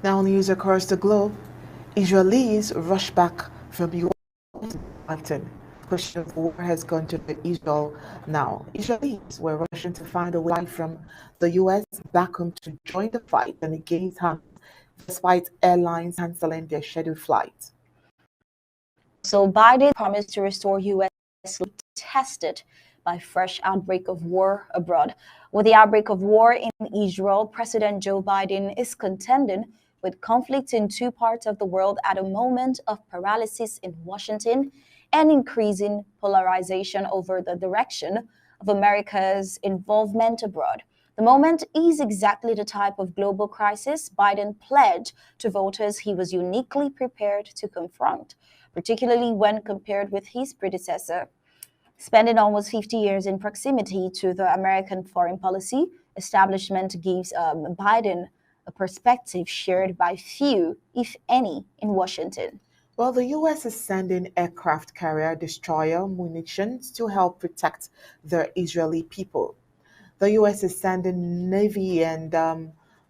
Now, news across the globe. Israelis rush back from U.S. Washington. Question of war has gone to Israel now. Israelis were rushing to find a way from the U.S. back home to join the fight and against Hamas, despite airlines canceling their scheduled flights. So Biden promised to restore U.S. tested by fresh outbreak of war abroad. With the outbreak of war in Israel, President Joe Biden is contending with conflict in two parts of the world at a moment of paralysis in Washington and increasing polarization over the direction of America's involvement abroad. The moment is exactly the type of global crisis Biden pledged to voters he was uniquely prepared to confront, particularly when compared with his predecessor. Spending almost 50 years in proximity to the American foreign policy establishment gives Biden a perspective shared by few, if any, in Washington. Well, the U.S. is sending aircraft carrier destroyer munitions to help protect the Israeli people. The U.S. is sending Navy and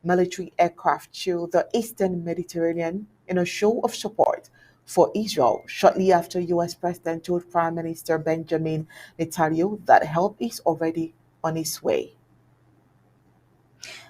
military aircraft to the Eastern Mediterranean in a show of support for Israel shortly after U.S. President told Prime Minister Benjamin Netanyahu that help is already on its way.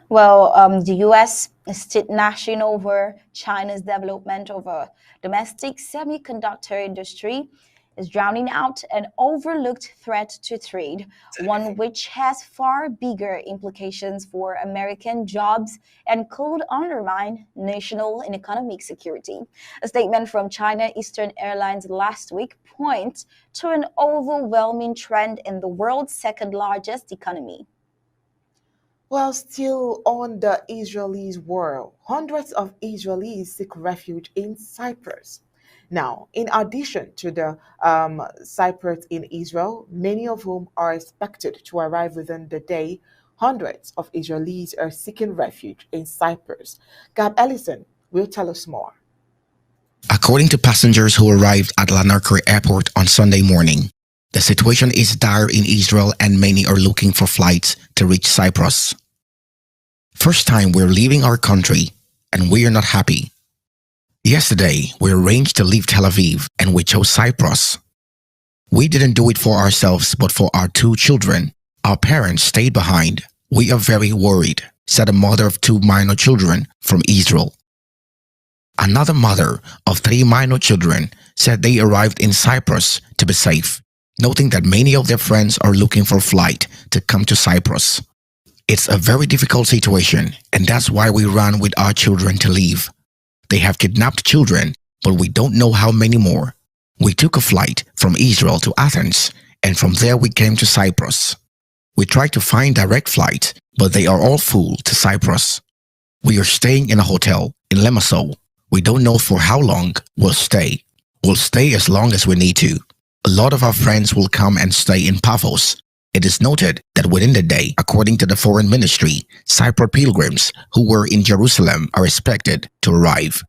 Well, the U.S. is still gnashing over China's development of a domestic semiconductor industry, is drowning out an overlooked threat to trade, one which has far bigger implications for American jobs and could undermine national and economic security. A statement from China Eastern Airlines last week points to an overwhelming trend in the world's second largest economy. While still on the Israelis' war, hundreds of Israelis seek refuge in Cyprus. Now, in addition to the Cypriots in Israel, many of whom are expected to arrive within the day, hundreds of Israelis are seeking refuge in Cyprus. Gab Ellison will tell us more. According to passengers who arrived at Lanarkar Airport on Sunday morning, the situation is dire in Israel and many are looking for flights to reach Cyprus. First time we're leaving our country and we are not happy. Yesterday, we arranged to leave Tel Aviv and we chose Cyprus. We didn't do it for ourselves but for our two children. Our parents stayed behind. We are very worried, said a mother of two minor children from Israel. Another mother of three minor children said they arrived in Cyprus to be safe, noting that many of their friends are looking for a flight to come to Cyprus. It's a very difficult situation, and that's why we ran with our children to leave. They have kidnapped children, but we don't know how many more. We took a flight from Israel to Athens, and from there we came to Cyprus. We tried to find direct flights, but they are all full to Cyprus. We are staying in a hotel in Limassol. We don't know for how long we'll stay. We'll stay as long as we need to. A lot of our friends will come and stay in Paphos. It is noted that within the day, according to the Foreign Ministry, Cypriot pilgrims who were in Jerusalem are expected to arrive.